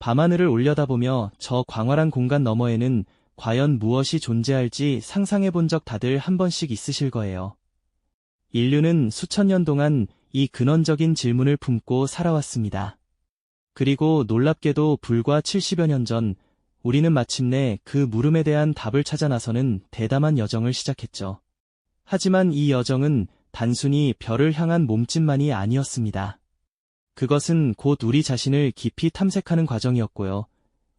밤하늘을 올려다보며 저 광활한 공간 너머에는 과연 무엇이 존재할지 상상해본 적 다들 한 번씩 있으실 거예요. 인류는 수천 년 동안 이 근원적인 질문을 품고 살아왔습니다. 그리고 놀랍게도 불과 70여 년 전, 우리는 마침내 그 물음에 대한 답을 찾아 나서는 대담한 여정을 시작했죠. 하지만 이 여정은 단순히 별을 향한 몸짓만이 아니었습니다. 그것은 곧 우리 자신을 깊이 탐색하는 과정이었고요.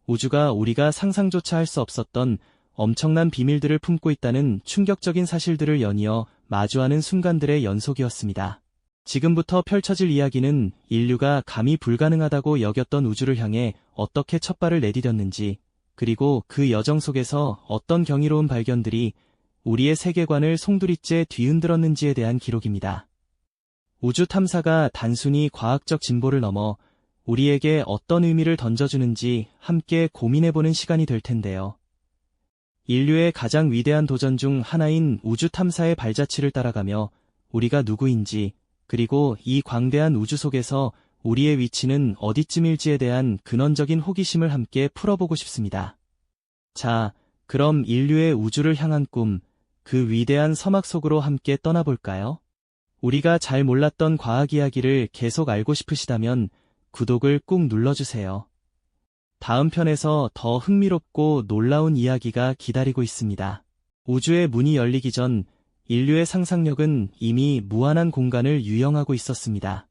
우주가 우리가 상상조차 할 수 없었던 엄청난 비밀들을 품고 있다는 충격적인 사실들을 연이어 마주하는 순간들의 연속이었습니다. 지금부터 펼쳐질 이야기는 인류가 감히 불가능하다고 여겼던 우주를 향해 어떻게 첫발을 내디뎠는지, 그리고 그 여정 속에서 어떤 경이로운 발견들이 우리의 세계관을 송두리째 뒤흔들었는지에 대한 기록입니다. 우주 탐사가 단순히 과학적 진보를 넘어 우리에게 어떤 의미를 던져주는지 함께 고민해보는 시간이 될 텐데요. 인류의 가장 위대한 도전 중 하나인 우주 탐사의 발자취를 따라가며 우리가 누구인지, 그리고 이 광대한 우주 속에서 우리의 위치는 어디쯤일지에 대한 근원적인 호기심을 함께 풀어보고 싶습니다. 자, 그럼 인류의 우주를 향한 꿈, 그 위대한 서막 속으로 함께 떠나볼까요? 우리가 잘 몰랐던 과학 이야기를 계속 알고 싶으시다면 구독을 꾹 눌러주세요. 다음 편에서 더 흥미롭고 놀라운 이야기가 기다리고 있습니다. 우주의 문이 열리기 전 인류의 상상력은 이미 무한한 공간을 유영하고 있었습니다.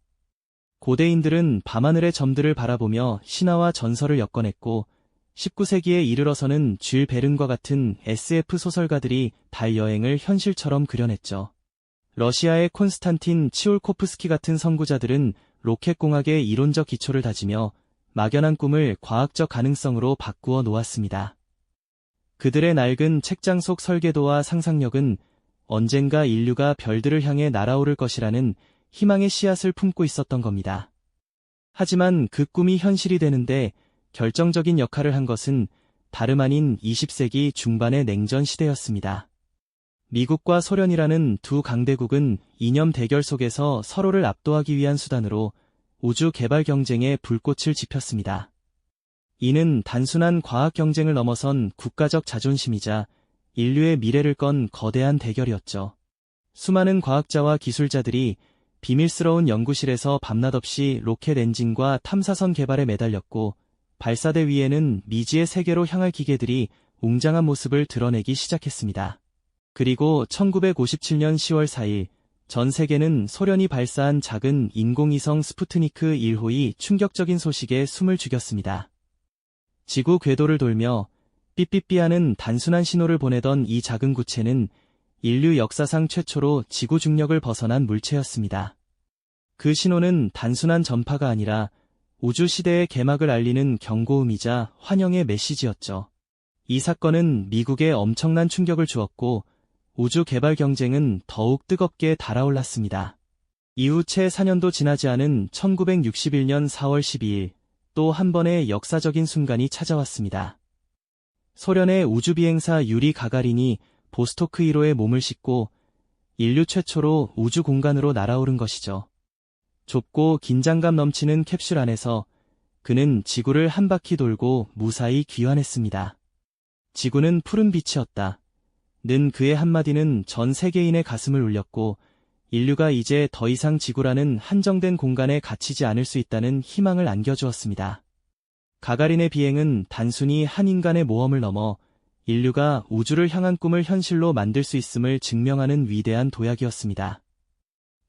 고대인들은 밤하늘의 점들을 바라보며 신화와 전설을 엮어냈고 19세기에 이르러서는 줄 베른과 같은 SF 소설가들이 달 여행을 현실처럼 그려냈죠. 러시아의 콘스탄틴 치올코프스키 같은 선구자들은 로켓공학의 이론적 기초를 다지며 막연한 꿈을 과학적 가능성으로 바꾸어 놓았습니다. 그들의 낡은 책장 속 설계도와 상상력은 언젠가 인류가 별들을 향해 날아오를 것이라는 희망의 씨앗을 품고 있었던 겁니다. 하지만 그 꿈이 현실이 되는데 결정적인 역할을 한 것은 다름 아닌 20세기 중반의 냉전 시대였습니다. 미국과 소련이라는 두 강대국은 이념 대결 속에서 서로를 압도하기 위한 수단으로 우주 개발 경쟁에 불꽃을 지폈습니다. 이는 단순한 과학 경쟁을 넘어선 국가적 자존심이자 인류의 미래를 건 거대한 대결이었죠. 수많은 과학자와 기술자들이 비밀스러운 연구실에서 밤낮없이 로켓 엔진과 탐사선 개발에 매달렸고, 발사대 위에는 미지의 세계로 향할 기계들이 웅장한 모습을 드러내기 시작했습니다. 그리고 1957년 10월 4일, 전 세계는 소련이 발사한 작은 인공위성 스푸트니크 1호의 충격적인 소식에 숨을 죽였습니다. 지구 궤도를 돌며 삐삐삐하는 단순한 신호를 보내던 이 작은 구체는 인류 역사상 최초로 지구 중력을 벗어난 물체였습니다. 그 신호는 단순한 전파가 아니라 우주 시대의 개막을 알리는 경고음이자 환영의 메시지였죠. 이 사건은 미국에 엄청난 충격을 주었고 우주 개발 경쟁은 더욱 뜨겁게 달아올랐습니다. 이후 채 4년도 지나지 않은 1961년 4월 12일 또 한 번의 역사적인 순간이 찾아왔습니다. 소련의 우주비행사 유리 가가린이 보스토크 1호에 몸을 싣고 인류 최초로 우주 공간으로 날아오른 것이죠. 좁고 긴장감 넘치는 캡슐 안에서 그는 지구를 한 바퀴 돌고 무사히 귀환했습니다. 지구는 푸른 빛이었다. 는 그의 한마디는 전 세계인의 가슴을 울렸고 인류가 이제 더 이상 지구라는 한정된 공간에 갇히지 않을 수 있다는 희망을 안겨주었습니다. 가가린의 비행은 단순히 한 인간의 모험을 넘어 인류가 우주를 향한 꿈을 현실로 만들 수 있음을 증명하는 위대한 도약이었습니다.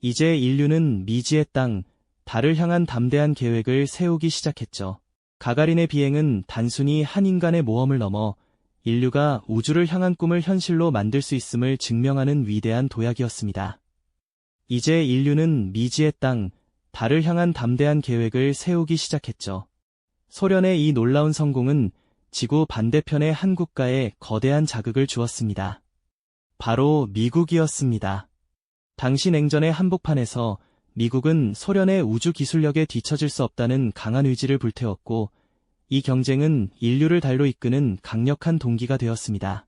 이제 인류는 미지의 땅, 달을 향한 담대한 계획을 세우기 시작했죠. 가가린의 비행은 단순히 한 인간의 모험을 넘어 인류가 우주를 향한 꿈을 현실로 만들 수 있음을 증명하는 위대한 도약이었습니다. 이제 인류는 미지의 땅, 달을 향한 담대한 계획을 세우기 시작했죠. 소련의 이 놀라운 성공은 지구 반대편의 한 국가에 거대한 자극을 주었습니다. 바로 미국이었습니다. 당시 냉전의 한복판에서 미국은 소련의 우주 기술력에 뒤처질 수 없다는 강한 의지를 불태웠고, 이 경쟁은 인류를 달로 이끄는 강력한 동기가 되었습니다.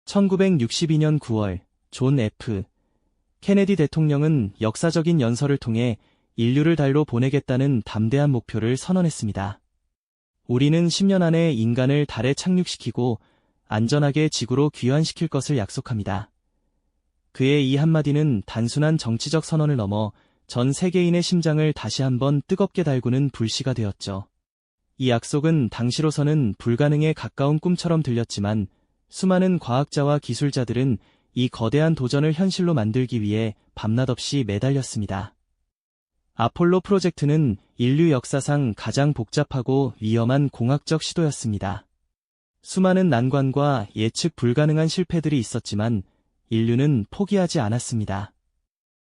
1962년 9월, 존 F. 케네디 대통령은 역사적인 연설을 통해 인류를 달로 보내겠다는 담대한 목표를 선언했습니다. 우리는 10년 안에 인간을 달에 착륙시키고 안전하게 지구로 귀환시킬 것을 약속합니다. 그의 이 한마디는 단순한 정치적 선언을 넘어 전 세계인의 심장을 다시 한번 뜨겁게 달구는 불씨가 되었죠. 이 약속은 당시로서는 불가능에 가까운 꿈처럼 들렸지만 수많은 과학자와 기술자들은 이 거대한 도전을 현실로 만들기 위해 밤낮 없이 매달렸습니다. 아폴로 프로젝트는 인류 역사상 가장 복잡하고 위험한 공학적 시도였습니다. 수많은 난관과 예측 불가능한 실패들이 있었지만 인류는 포기하지 않았습니다.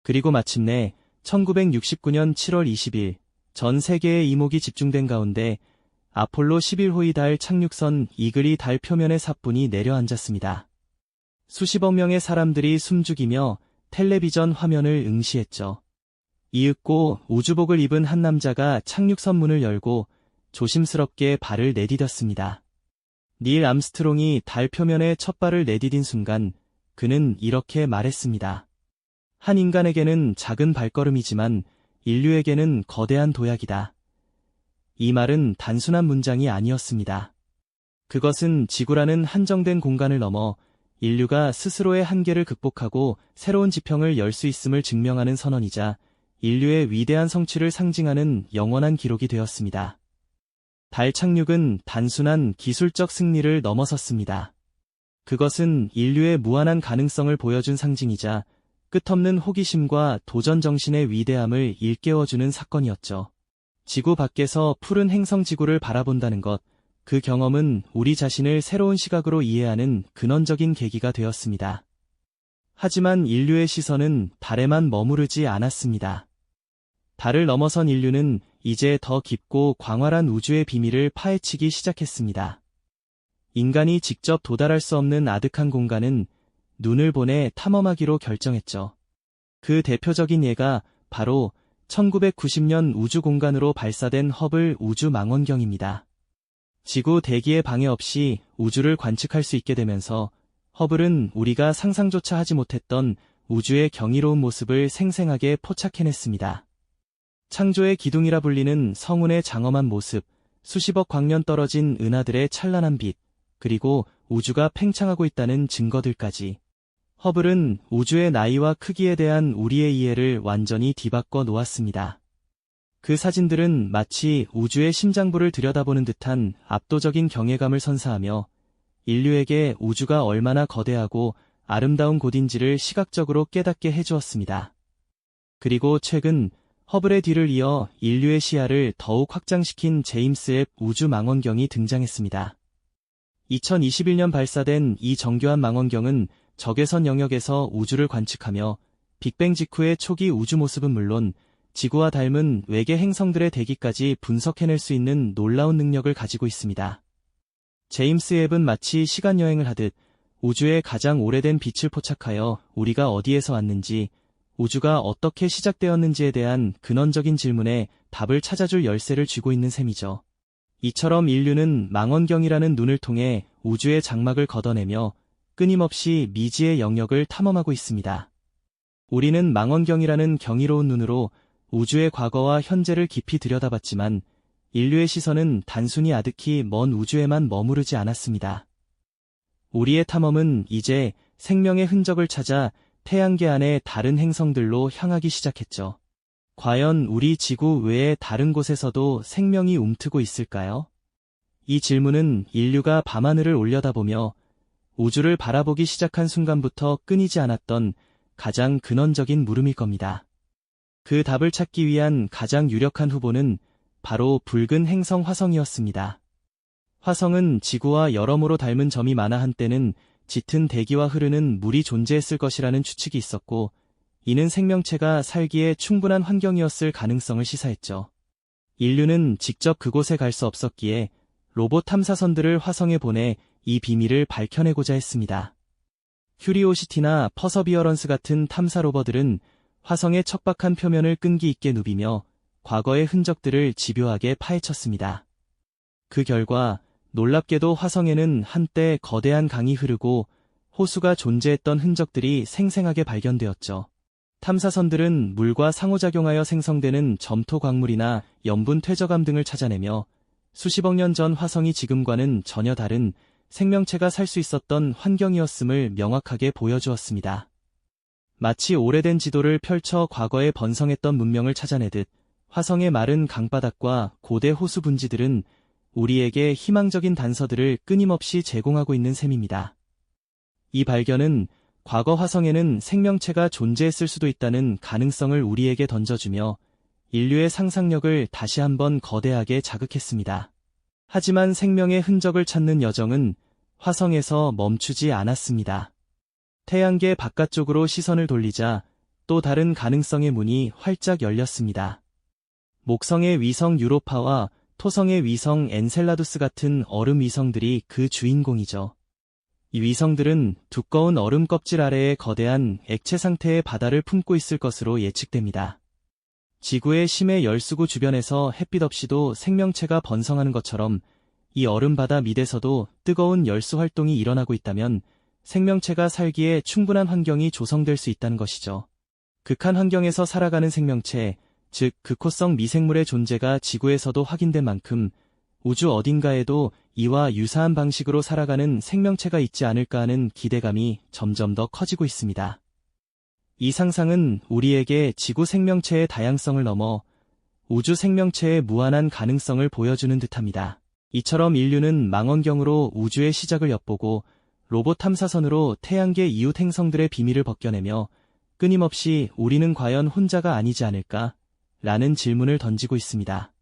그리고 마침내 1969년 7월 20일 전 세계의 이목이 집중된 가운데 아폴로 11호의 달 착륙선 이글이 달 표면에 사뿐히 내려앉았습니다. 수십억 명의 사람들이 숨죽이며 텔레비전 화면을 응시했죠. 이윽고 우주복을 입은 한 남자가 착륙선 문을 열고 조심스럽게 발을 내디뎠습니다. 닐 암스트롱이 달 표면에 첫 발을 내디딘 순간 그는 이렇게 말했습니다. 한 인간에게는 작은 발걸음이지만 인류에게는 거대한 도약이다. 이 말은 단순한 문장이 아니었습니다. 그것은 지구라는 한정된 공간을 넘어 인류가 스스로의 한계를 극복하고 새로운 지평을 열 수 있음을 증명하는 선언이자 인류의 위대한 성취를 상징하는 영원한 기록이 되었습니다. 달 착륙은 단순한 기술적 승리를 넘어섰습니다. 그것은 인류의 무한한 가능성을 보여준 상징이자 끝없는 호기심과 도전 정신의 위대함을 일깨워주는 사건이었죠. 지구 밖에서 푸른 행성 지구를 바라본다는 것, 그 경험은 우리 자신을 새로운 시각으로 이해하는 근원적인 계기가 되었습니다. 하지만 인류의 시선은 달에만 머무르지 않았습니다. 달을 넘어선 인류는 이제 더 깊고 광활한 우주의 비밀을 파헤치기 시작했습니다. 인간이 직접 도달할 수 없는 아득한 공간은 눈을 보내 탐험하기로 결정했죠. 그 대표적인 예가 바로 1990년 우주공간으로 발사된 허블 우주망원경입니다. 지구 대기의 방해 없이 우주를 관측할 수 있게 되면서 허블은 우리가 상상조차 하지 못했던 우주의 경이로운 모습을 생생하게 포착해냈습니다. 창조의 기둥이라 불리는 성운의 장엄한 모습, 수십억 광년 떨어진 은하들의 찬란한 빛, 그리고 우주가 팽창하고 있다는 증거들까지. 허블은 우주의 나이와 크기에 대한 우리의 이해를 완전히 뒤바꿔 놓았습니다. 그 사진들은 마치 우주의 심장부를 들여다보는 듯한 압도적인 경외감을 선사하며 인류에게 우주가 얼마나 거대하고 아름다운 곳인지를 시각적으로 깨닫게 해주었습니다. 그리고 최근 허블의 뒤를 이어 인류의 시야를 더욱 확장시킨 제임스 웹 우주망원경이 등장했습니다. 2021년 발사된 이 정교한 망원경은 적외선 영역에서 우주를 관측하며 빅뱅 직후의 초기 우주 모습은 물론 지구와 닮은 외계 행성들의 대기까지 분석해낼 수 있는 놀라운 능력을 가지고 있습니다. 제임스 웹은 마치 시간여행을 하듯 우주의 가장 오래된 빛을 포착하여 우리가 어디에서 왔는지, 우주가 어떻게 시작되었는지에 대한 근원적인 질문에 답을 찾아줄 열쇠를 쥐고 있는 셈이죠. 이처럼 인류는 망원경이라는 눈을 통해 우주의 장막을 걷어내며 끊임없이 미지의 영역을 탐험하고 있습니다. 우리는 망원경이라는 경이로운 눈으로 우주의 과거와 현재를 깊이 들여다봤지만 인류의 시선은 단순히 아득히 먼 우주에만 머무르지 않았습니다. 우리의 탐험은 이제 생명의 흔적을 찾아 태양계 안의 다른 행성들로 향하기 시작했죠. 과연 우리 지구 외의 다른 곳에서도 생명이 움트고 있을까요? 이 질문은 인류가 밤하늘을 올려다보며 우주를 바라보기 시작한 순간부터 끊이지 않았던 가장 근원적인 물음일 겁니다. 그 답을 찾기 위한 가장 유력한 후보는 바로 붉은 행성 화성이었습니다. 화성은 지구와 여러모로 닮은 점이 많아 한때는 짙은 대기와 흐르는 물이 존재했을 것이라는 추측이 있었고, 이는 생명체가 살기에 충분한 환경이었을 가능성을 시사했죠. 인류는 직접 그곳에 갈 수 없었기에 로봇 탐사선들을 화성에 보내 이 비밀을 밝혀내고자 했습니다. 큐리오시티나 퍼서비어런스 같은 탐사 로버들은 화성의 척박한 표면을 끈기 있게 누비며 과거의 흔적들을 집요하게 파헤쳤습니다. 그 결과 놀랍게도 화성에는 한때 거대한 강이 흐르고 호수가 존재했던 흔적들이 생생하게 발견되었죠. 탐사선들은 물과 상호작용하여 생성되는 점토 광물이나 염분 퇴적암 등을 찾아내며 수십억 년 전 화성이 지금과는 전혀 다른 생명체가 살 수 있었던 환경이었음을 명확하게 보여주었습니다. 마치 오래된 지도를 펼쳐 과거에 번성했던 문명을 찾아내듯 화성의 마른 강바닥과 고대 호수 분지들은 우리에게 희망적인 단서들을 끊임없이 제공하고 있는 셈입니다. 이 발견은 과거 화성에는 생명체가 존재했을 수도 있다는 가능성을 우리에게 던져주며 인류의 상상력을 다시 한번 거대하게 자극했습니다. 하지만 생명의 흔적을 찾는 여정은 화성에서 멈추지 않았습니다. 태양계 바깥쪽으로 시선을 돌리자 또 다른 가능성의 문이 활짝 열렸습니다. 목성의 위성 유로파와 토성의 위성 엔셀라두스 같은 얼음 위성들이 그 주인공이죠. 이 위성들은 두꺼운 얼음 껍질 아래에 거대한 액체 상태의 바다를 품고 있을 것으로 예측됩니다. 지구의 심해 열수구 주변에서 햇빛 없이도 생명체가 번성하는 것처럼 이 얼음 바다 밑에서도 뜨거운 열수 활동이 일어나고 있다면 생명체가 살기에 충분한 환경이 조성될 수 있다는 것이죠. 극한 환경에서 살아가는 생명체, 즉 극호성 미생물의 존재가 지구에서도 확인된 만큼 우주 어딘가에도 이와 유사한 방식으로 살아가는 생명체가 있지 않을까 하는 기대감이 점점 더 커지고 있습니다. 이 상상은 우리에게 지구 생명체의 다양성을 넘어 우주 생명체의 무한한 가능성을 보여주는 듯합니다. 이처럼 인류는 망원경으로 우주의 시작을 엿보고 로봇 탐사선으로 태양계 이웃 행성들의 비밀을 벗겨내며 끊임없이 우리는 과연 혼자가 아니지 않을까? 라는 질문을 던지고 있습니다.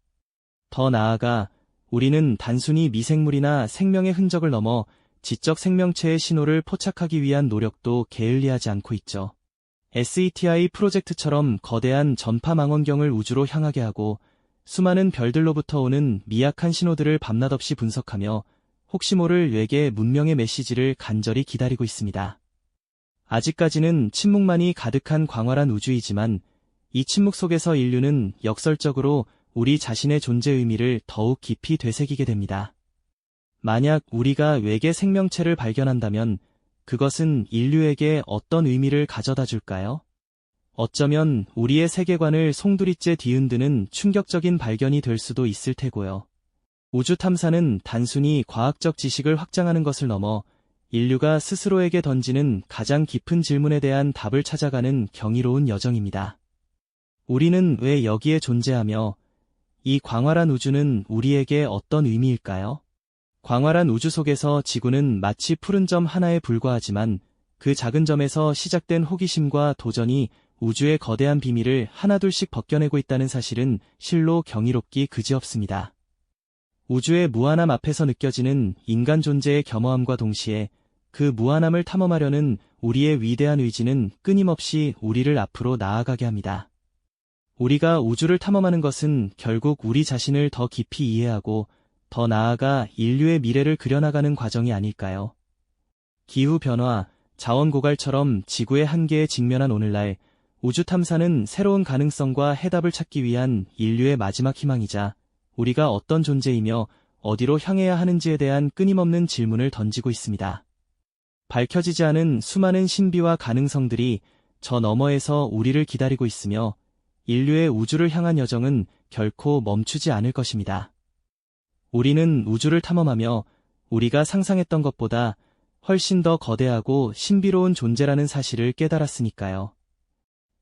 더 나아가 우리는 단순히 미생물이나 생명의 흔적을 넘어 지적 생명체의 신호를 포착하기 위한 노력도 게을리하지 않고 있죠. SETI 프로젝트처럼 거대한 전파 망원경을 우주로 향하게 하고 수많은 별들로부터 오는 미약한 신호들을 밤낮없이 분석하며 혹시 모를 외계 문명의 메시지를 간절히 기다리고 있습니다. 아직까지는 침묵만이 가득한 광활한 우주이지만 이 침묵 속에서 인류는 역설적으로 우리 자신의 존재 의미를 더욱 깊이 되새기게 됩니다. 만약 우리가 외계 생명체를 발견한다면 그것은 인류에게 어떤 의미를 가져다 줄까요? 어쩌면 우리의 세계관을 송두리째 뒤흔드는 충격적인 발견이 될 수도 있을 테고요. 우주 탐사는 단순히 과학적 지식을 확장하는 것을 넘어 인류가 스스로에게 던지는 가장 깊은 질문에 대한 답을 찾아가는 경이로운 여정입니다. 우리는 왜 여기에 존재하며 이 광활한 우주는 우리에게 어떤 의미일까요? 광활한 우주 속에서 지구는 마치 푸른 점 하나에 불과하지만 그 작은 점에서 시작된 호기심과 도전이 우주의 거대한 비밀을 하나둘씩 벗겨내고 있다는 사실은 실로 경이롭기 그지없습니다. 우주의 무한함 앞에서 느껴지는 인간 존재의 겸허함과 동시에 그 무한함을 탐험하려는 우리의 위대한 의지는 끊임없이 우리를 앞으로 나아가게 합니다. 우리가 우주를 탐험하는 것은 결국 우리 자신을 더 깊이 이해하고 더 나아가 인류의 미래를 그려나가는 과정이 아닐까요? 기후변화, 자원 고갈처럼 지구의 한계에 직면한 오늘날 우주 탐사는 새로운 가능성과 해답을 찾기 위한 인류의 마지막 희망이자 우리가 어떤 존재이며 어디로 향해야 하는지에 대한 끊임없는 질문을 던지고 있습니다. 밝혀지지 않은 수많은 신비와 가능성들이 저 너머에서 우리를 기다리고 있으며 인류의 우주를 향한 여정은 결코 멈추지 않을 것입니다. 우리는 우주를 탐험하며 우리가 상상했던 것보다 훨씬 더 거대하고 신비로운 존재라는 사실을 깨달았으니까요.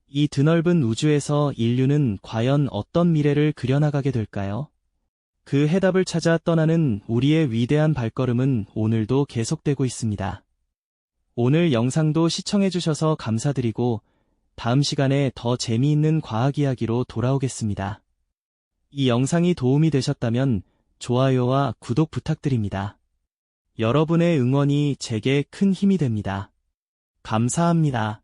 이 드넓은 우주에서 인류는 과연 어떤 미래를 그려나가게 될까요? 그 해답을 찾아 떠나는 우리의 위대한 발걸음은 오늘도 계속되고 있습니다. 오늘 영상도 시청해주셔서 감사드리고 다음 시간에 더 재미있는 과학 이야기로 돌아오겠습니다. 이 영상이 도움이 되셨다면 좋아요와 구독 부탁드립니다. 여러분의 응원이 제게 큰 힘이 됩니다. 감사합니다.